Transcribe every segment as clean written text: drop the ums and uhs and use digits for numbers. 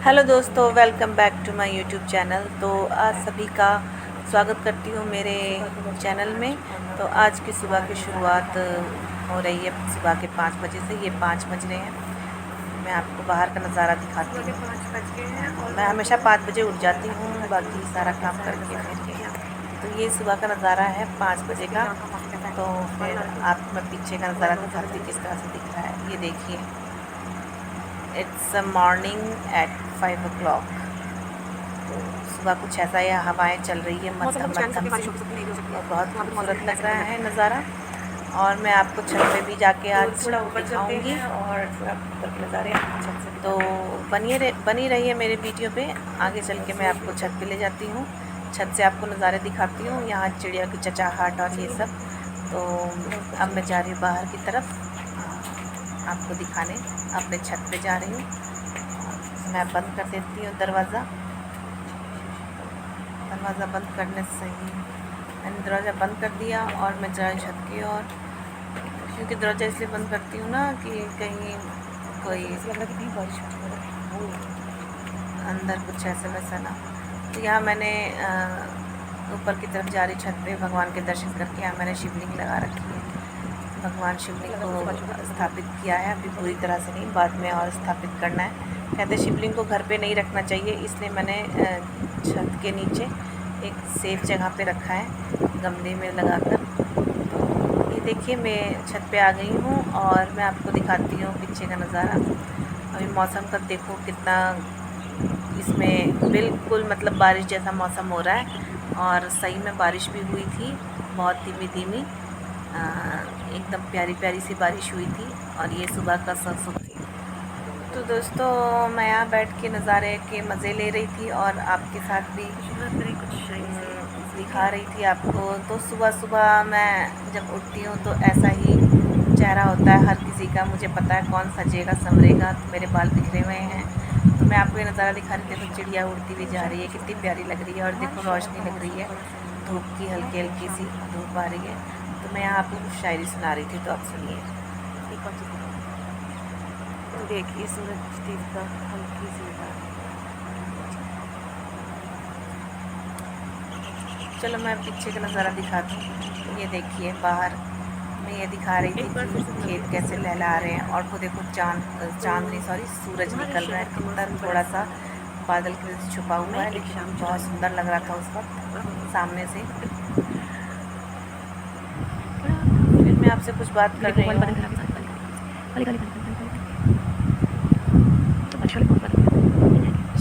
Hello दोस्तों, welcome back to my YouTube channel. तो आज सभी का स्वागत करती हूँ मेरे चैनल में। तो आज की सुबह की शुरुआत हो रही है सुबह के 5 बजे से। ये 5 बज रहे हैं। मैं आपको बाहर का नज़ारा दिखाती हूँ। 5 बज गए हैं और मैं हमेशा 5 बजे उठ जाती हूँ, बाकी सारा काम करके फिर तो ये सुबह का नज़ारा है 5 बजे का। तो फिर आपको मैं पीछे का नज़ारा दिखाती हूँ किस तरह से दिख रहा है। ये देखिए, इट्स मॉर्निंग एट 5 o'clock। तो सुबह कुछ ऐसा ही हवाएं चल रही है मध्यम मध्यम सी, और बहुत खूबसूरत लग रहा है नज़ारा। और मैं आपको छत पे भी जाके आज दिखाऊंगी और नज़ारे छत से। तो बनी रही है मेरे वीडियो पे। आगे चल के मैं आपको छत पे ले जाती हूँ, छत से आपको नज़ारे दिखाती हूँ, यहाँ चिड़िया की चहचहाहट और ये सब। तो अब मैं जा रही हूँ बाहर की तरफ आपको दिखाने। अपने छत पे जा रही हूँ। मैं बंद कर देती हूँ दरवाज़ा बंद करने से ही मैंने दरवाज़ा बंद कर दिया और मैं जा रही छत की ओर। क्योंकि दरवाज़ा इसलिए बंद करती हूँ ना कि कहीं कोई बारिश अंदर कुछ ऐसा वैसा ना। तो यहाँ मैंने ऊपर की तरफ जा रही छत पे भगवान के दर्शन करके यहाँ मैंने शिवलिंग लगा रखी है। भगवान शिवलिंग को स्थापित किया है, अभी पूरी तरह से नहीं, बाद में और स्थापित करना है। कहते शिवलिंग को घर पे नहीं रखना चाहिए, इसलिए मैंने छत के नीचे एक सेफ जगह पे रखा है, गमले में लगाकर। तो ये देखिए, मैं छत पे आ गई हूँ और मैं आपको दिखाती हूँ पीछे का नज़ारा। अभी मौसम का देखो कितना, इसमें बिल्कुल मतलब बारिश जैसा मौसम हो रहा है। और सही में बारिश भी हुई थी, बहुत धीमी धीमी, एकदम प्यारी प्यारी सी बारिश हुई थी। और ये सुबह का सनसेट थी। तो दोस्तों, मैं यहाँ बैठ के नज़ारे के मज़े ले रही थी और आपके साथ भी कुछ दिखा रही थी आपको। तो सुबह सुबह मैं जब उठती हूँ तो ऐसा ही चेहरा होता है हर किसी का। मुझे पता है कौन सजेगा संवरेगा। तो मेरे बाल बिखरे हुए हैं, तो मैं आपको ये नज़ारा दिखा रही थी। देखो चिड़िया उड़ती हुई जा रही है, कितनी प्यारी लग रही है। और देखो रोशनी लग रही है, धूप की हल्की हल्की सी धूप आ रही है। तो मैं यहाँ आपको कुछ शायरी सुना रही थी, तो आप सुनिए। तो देखिए सूरज दिखता हल्की सी। चलो मैं पीछे का नज़ारा दिखाती हूँ। ये देखिए, बाहर मैं ये दिखा रही थी कि खेत कैसे लहला रहे हैं। और वो देखो चांद नहीं, सॉरी, सूरज निकल रहा है कितना थोड़ा सा बादल के वजह से छुपा हुआ है, लेकिन बहुत सुंदर लग रहा था उस वक्त सामने से। फिर मैं आपसे कुछ बात कर रही हूँ।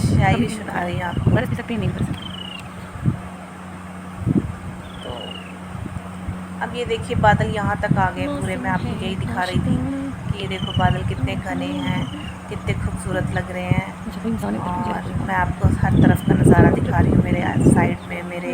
शायरी सुना रही हूँ आपको। तो अब ये देखिए, बादल यहाँ तक आ गए पूरे। मैं आपको यही दिखा रही थी कि ये देखो बादल कितने घने हैं, कितने खूबसूरत लग रहे हैं। और मैं आपको हर तरफ का नज़ारा दिखा रही हूँ। मेरे साइड में, मेरे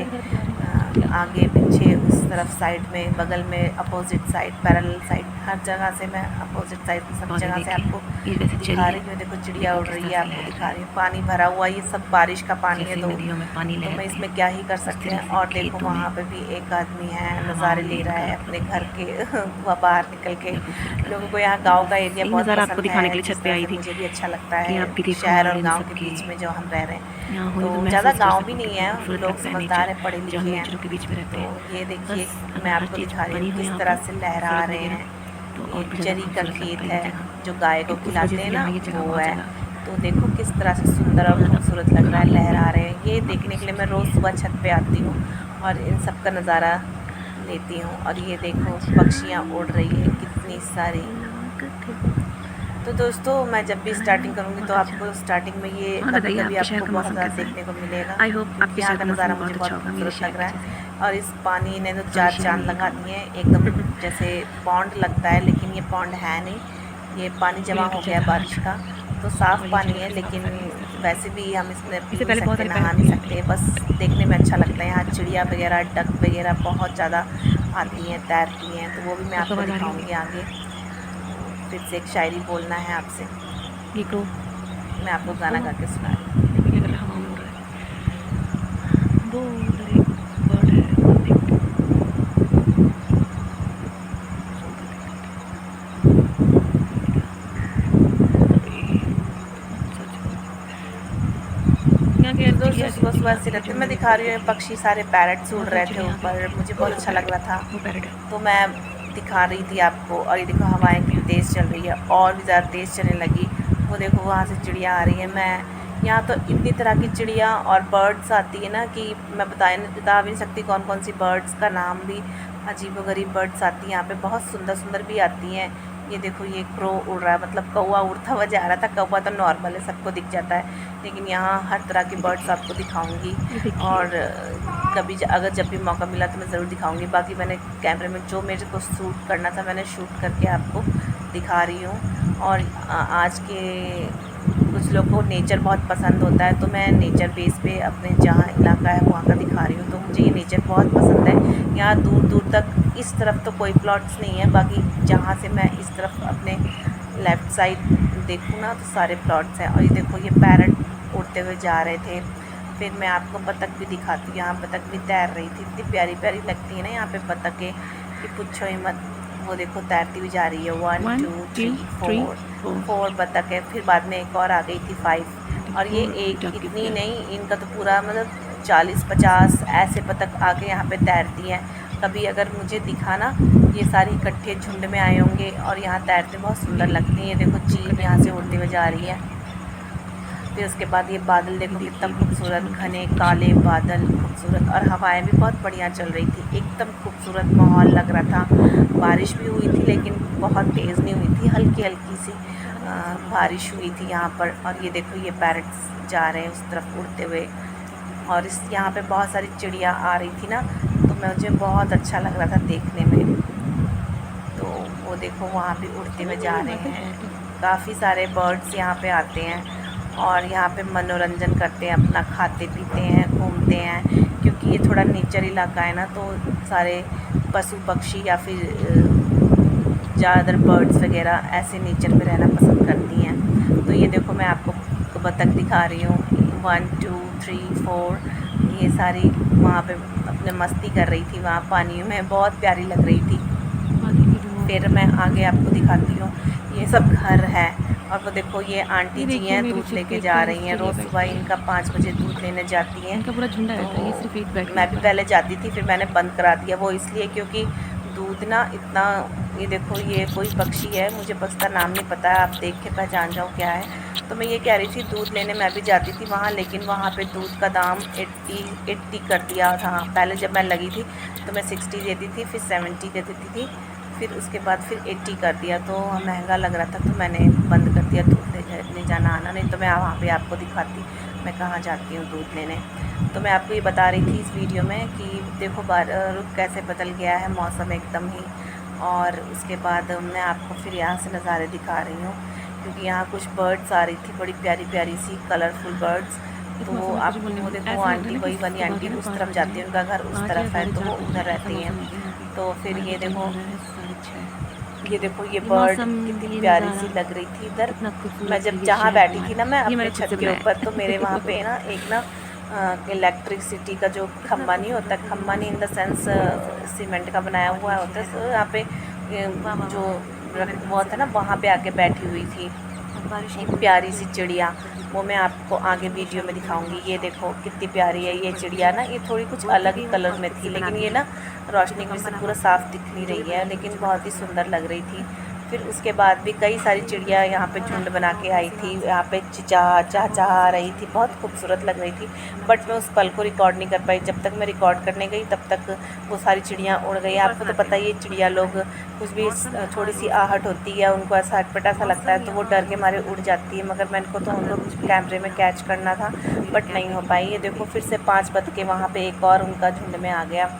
आगे पीछे, उस तरफ साइड में, बगल में, अपोजिट साइड, पैरेलल साइड, हर जगह से मैं अपोजिट साइड सब जगह से आपको दिखा रही हूँ। देखो चिड़िया उड़ रही है, आपको दिखा रही हूँ। पानी भरा हुआ, ये सब बारिश का पानी है, तो मैं इसमें क्या ही कर सकते हैं। और देखो वहाँ पे भी एक आदमी है, नज़ारे ले रहा है अपने घर के वह बाहर निकल के। लोगों को यहाँ गांव का एरिया बहुत पसंद है, जिस तरह से मुझे भी अच्छा लगता है। शहर और गांव के बीच में जो हम रह रहे हैं, तो ज़्यादा गांव भी नहीं है, लोग समझदार हैं, पढ़े लिखे हैं। तो ये देखिए, मैं आपको दिखा रही हूँ किस तरह से लहरा रहे हैं। ये जरी का खेत है, जो गाय को खिलाते हैं ना, वो है। तो देखो किस तरह से सुंदर और खूबसूरत लग रहा है, लहरा रहे हैं। ये देखने के लिए मैं रोज़ सुबह छत पे आती हूँ और इन सब का नज़ारा लेती हूँ। और ये देखो पक्षियाँ उड़ रही है कितनी सारी। तो दोस्तों, मैं जब भी स्टार्टिंग करूँगी तो आपको स्टार्टिंग में ये कभी कभी आपको बहुत ज़्यादा देखने को मिलेगा, क्योंकि यहाँ का नज़ारा मुझे बहुत खूबसूरत लग रहा है। और इस पानी ने तो 4 चांद लगा दिए हैं, एकदम जैसे पॉन्ड लगता है, लेकिन ये पॉन्ड है नहीं। ये पानी जमा हो गया बारिश का, तो साफ़ पानी है, लेकिन वैसे भी हम इसमें पी नहीं सकते, नहा नहीं सकते। बस देखने में अच्छा लगता है। यहाँ चिड़िया वगैरह, डक वगैरह बहुत ज़्यादा आती हैं, तैरती हैं, तो वो भी मैं आपको दिखाऊँगी आगे। फिर से एक शायरी बोलना है आपसे, मैं आपको गाना गा के सुना रही तो दोस्तों सुबह सुबह ऐसे रहते मैं दिखा रही हूँ, पक्षी सारे पैरट्स उड़ रहे थे ऊपर, मुझे बहुत अच्छा लग रहा था तो मैं दिखा रही थी आपको। और ये देखो हवाएं कितनी तेज़ चल रही है, और भी ज़्यादा तेज़ चलने लगी। वो देखो वहाँ से चिड़िया आ रही है। मैं यहाँ तो इतनी तरह की चिड़िया और बर्ड्स आती है ना कि मैं बता भी नहीं सकती कौन कौन सी बर्ड्स का नाम भी। अजीबोगरीब बर्ड्स आती हैं यहाँ पे, बहुत सुंदर सुंदर भी आती हैं। ये देखो ये क्रो उड़ रहा है, मतलब कौवा उड़ता हुआ जा रहा था। कौवा तो नॉर्मल है, सबको दिख जाता है, लेकिन यहाँ हर तरह की बर्ड्स आपको दिखाऊंगी। और कभी अगर जब भी मौका मिला तो मैं ज़रूर दिखाऊंगी। बाकी मैंने कैमरे में जो मेरे को शूट करना था मैंने शूट करके आपको दिखा रही हूँ। और आज के कुछ लोग को नेचर बहुत पसंद होता है, तो मैं नेचर बेस पे अपने जहाँ इलाका है वहाँ का दिखा रही हूँ। तो मुझे ये नेचर बहुत पसंद है। यहाँ दूर दूर तक इस तरफ तो कोई प्लॉट्स नहीं है, बाकी जहाँ से मैं इस तरफ अपने लेफ़्ट साइड देखूँ ना तो सारे प्लॉट्स हैं। और ये देखो ये पैरट उड़ते हुए जा रहे थे। फिर मैं आपको बतख भी दिखाती हूँ, यहाँ बतख भी तैर रही थी। इतनी प्यारी प्यारी लगती है ना यहाँ पे बतखें कि पूछो ही मत। वो देखो तैरती हुई जा रही है। 1 2 3 4 बतख है। फिर बाद में एक और आ गई थी 5। और ये एक इतनी नहीं, इनका तो पूरा मतलब 40-50 ऐसे बतख आके यहाँ पे तैरती हैं। कभी अगर मुझे दिखा ना, ये सारी इकट्ठे झुंड में आए होंगे और यहाँ तैरते बहुत सुंदर लगती हैं। ये देखो चील यहाँ से उड़ते हुए जा रही है। फिर उसके बाद ये बादल देखो कितना खूबसूरत, घने काले बादल खूबसूरत, और हवाएं भी बहुत बढ़िया चल रही थी। एकदम खूबसूरत माहौल लग रहा था। बारिश भी हुई थी लेकिन बहुत तेज़ नहीं हुई थी, हल्की हल्की सी बारिश हुई थी यहाँ पर। और ये देखो ये पैरट्स जा रहे हैं उस तरफ उड़ते हुए। और इस यहाँ पे बहुत सारी चिड़िया आ रही थी ना, तो मुझे बहुत अच्छा लग रहा था देखने में। तो वो देखो वहाँ भी उड़ते हुए जा रहे हैं। काफ़ी सारे बर्ड्स यहाँ पे आते हैं और यहाँ पे मनोरंजन करते हैं, अपना खाते पीते हैं, घूमते हैं। क्योंकि ये थोड़ा नेचर इलाका है ना, तो सारे पशु पक्षी या फिर ज़्यादातर बर्ड्स वगैरह ऐसे नेचर में रहना पसंद करती हैं। तो ये देखो मैं आपको बतख दिखा रही हूँ। 1 2 3 4 ये सारी वहाँ पे अपने मस्ती कर रही थी वहाँ पानी में, बहुत प्यारी लग रही थी। फिर मैं आगे आपको दिखाती हूँ, ये सब घर है। और वो देखो ये आंटी जी हैं, दूध लेके जा रही हैं। रोज़ सुबह इनका 5 बजे दूध लेने जाती हैं। इनका पूरा झुंड रहता है, ये सिर्फ एक बैठ मैं भी पहले जाती थी, फिर मैंने बंद करा दिया। वो इसलिए क्योंकि दूध ना इतना, ये देखो ये कोई पक्षी है, मुझे बस का नाम नहीं पता है, आप देख के पहचान जाओ क्या है। तो मैं ये कह रही थी दूध लेने मैं भी जाती थी वहाँ, लेकिन वहाँ पे दूध का दाम 80 कर दिया था। पहले जब मैं लगी थी तो मैं 60 देती थी, फिर 70 दे देती थी, फिर उसके बाद फिर 80 कर दिया। तो महंगा लग रहा था तो मैंने बंद कर दिया दूध ले जाना आना। नहीं तो मैं वहाँ पे आपको दिखाती मैं कहाँ जाती हूँ दूध लेने। तो मैं आपको ये बता रही थी इस वीडियो में कि देखो रुख कैसे बदल गया है मौसम एकदम ही। और उसके बाद मैं आपको फिर यहाँ से नज़ारे दिखा रही हूँ, क्योंकि यहाँ कुछ बर्ड्स आ रही थी, बड़ी प्यारी प्यारी सी कलरफुल बर्ड्स। तो वो आप वो देखो आंटी, वही वाली आंटी उस तरफ जाती है, उनका घर उस तरफ है, तो वो उधर रहती हैं। तो फिर ये देखो ये बर्ड कितनी प्यारी सी लग रही थी इधर। मैं जब जहाँ बैठी थी ना मैं अपने छत के ऊपर, तो मेरे वहाँ पे ना एक ना इलेक्ट्रिसिटी का जो खम्बा नहीं होता, खम्बा नहीं इन द सेंस सीमेंट का बनाया हुआ होता है, तो यहाँ पे जो वो होता है ना, वहाँ पे आके बैठी हुई थी एक प्यारी सी चिड़िया। वो मैं आपको आगे वीडियो में दिखाऊंगी। ये देखो कितनी प्यारी है ये चिड़िया ना, ये थोड़ी कुछ अलग ही कलर में थी, लेकिन ये ना रोशनी की वजह से पूरा साफ दिख नहीं रही है, लेकिन बहुत ही सुंदर लग रही थी। फिर उसके बाद भी कई सारी चिड़िया यहाँ पे झुंड बना के आई थी, यहाँ पे चहचहा रही थी, बहुत खूबसूरत लग रही थी। बट मैं उस पल को रिकॉर्ड नहीं कर पाई। जब तक मैं रिकॉर्ड करने गई तब तक वो सारी चिड़िया उड़ गई। आपको तो पता ही है चिड़िया लोग कुछ भी थोड़ी सी आहट होती है उनको ऐसा अटपटा सा लगता है तो वो डर के मारे उड़ जाती है। मगर मैंने को तो उनको कैमरे में कैच करना था, बट नहीं हो पाई। ये देखो फिर से 5 बतखे वहाँ पे एक और उनका झुंड में आ गया।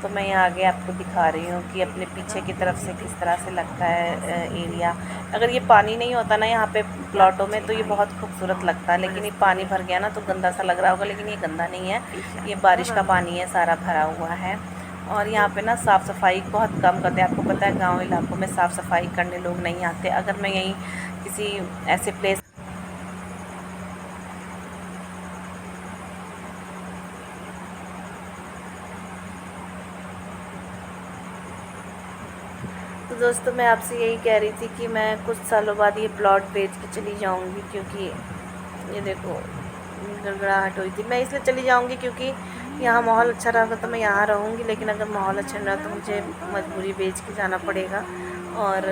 तो मैं यहाँ आगे आपको दिखा रही हूँ कि अपने पीछे की तरफ से किस तरह से लगता है एरिया। अगर ये पानी नहीं होता ना यहाँ पे प्लॉटों में तो ये बहुत खूबसूरत लगता है, लेकिन ये पानी भर गया ना तो गंदा सा लग रहा होगा, लेकिन ये गंदा नहीं है, ये बारिश का पानी है, सारा भरा हुआ है। और यहाँ पे ना साफ़ सफाई बहुत कम करते हैं। आपको पता है गाँव इलाकों में साफ़ सफाई करने लोग नहीं आते। अगर मैं यहीं किसी ऐसे प्लेस तो दोस्तों मैं आपसे यही कह रही थी कि मैं कुछ सालों बाद ये प्लॉट बेच के चली जाऊंगी, क्योंकि ये देखो गड़गड़ाहट हुई थी। मैं इसलिए चली जाऊँगी क्योंकि यहाँ माहौल अच्छा रहेगा तो मैं यहाँ रहूँगी, लेकिन अगर माहौल अच्छा नहीं रहा तो मुझे मजबूरी बेच के जाना पड़ेगा। और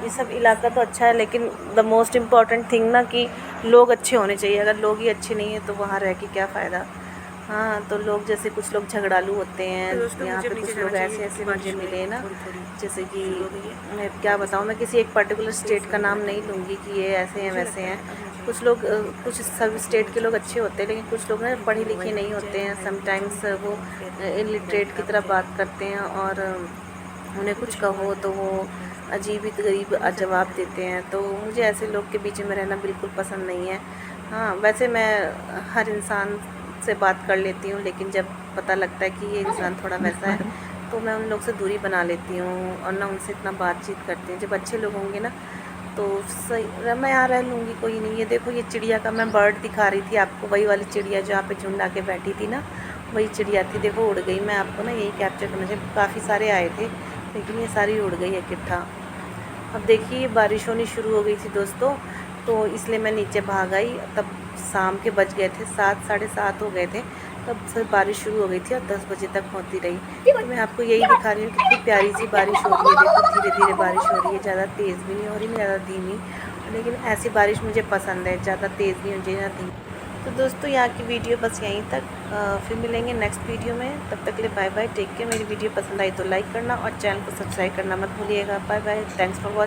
ये सब इलाका तो अच्छा है, लेकिन द मोस्ट इम्पॉर्टेंट थिंग ना कि लोग अच्छे होने चाहिए। अगर लोग ही अच्छे नहीं हैं तो वहाँ रह के क्या फ़ायदा। हाँ, तो लोग जैसे कुछ लोग झगड़ालू होते हैं, यहाँ पे कुछ लोग ऐसे मुझे मिले ना, जैसे कि मैं क्या बताऊँ, मैं किसी एक पर्टिकुलर स्टेट का नाम नहीं लूँगी कि ये ऐसे हैं वैसे हैं। कुछ लोग कुछ सब स्टेट के लोग अच्छे होते हैं, लेकिन कुछ लोग ना पढ़े लिखे नहीं होते हैं। समटाइम्स वो इलिटरेट की तरह बात करते हैं, और उन्हें कुछ कहो तो वो अजीब ही गरीब जवाब देते हैं। तो मुझे ऐसे लोग के बीच में रहना बिल्कुल पसंद नहीं है। हाँ, वैसे मैं हर इंसान से बात कर लेती हूँ, लेकिन जब पता लगता है कि ये इंसान थोड़ा वैसा है तो मैं उन लोग से दूरी बना लेती हूँ और ना उनसे इतना बातचीत करती हूँ। जब अच्छे लोग होंगे ना तो सही मैं यहाँ रह लूँगी, कोई नहीं। ये देखो, ये चिड़िया का मैं बर्ड दिखा रही थी आपको, वही वाली चिड़िया जहाँ पे झुंड आके बैठी थी ना, वही चिड़िया थी। देखो उड़ गई। मैं आपको ना यही कैप्चर करना चाहिए। काफ़ी सारे आए थे लेकिन ये सारी उड़ गई इकट्ठा। अब देखिए बारिश होनी शुरू हो गई थी दोस्तों, तो इसलिए मैं नीचे भाग आई। तब शाम के बज गए थे 7, साढ़े 7 हो गए थे, तब से बारिश शुरू हो गई थी और 10 बजे तक होती रही। तो मैं आपको यही दिखा रही हूँ कितनी प्यारी सी बारिश हो रही है। देखो धीरे धीरे बारिश हो रही है, ज़्यादा तेज़ भी नहीं हो रही, ज़्यादा धीमी। लेकिन ऐसी बारिश मुझे पसंद है, ज़्यादा तेज़ नहीं हो चाहिए ना धीमी। तो दोस्तों यहाँ की वीडियो बस यहीं तक। फिर मिलेंगे नेक्स्ट वीडियो में, तब तक के लिए बाय बाय, टेक केयर। मेरी वीडियो पसंद आई तो लाइक करना और चैनल को सब्सक्राइब करना मत भूलिएगा। Bye bye, thanks for watching.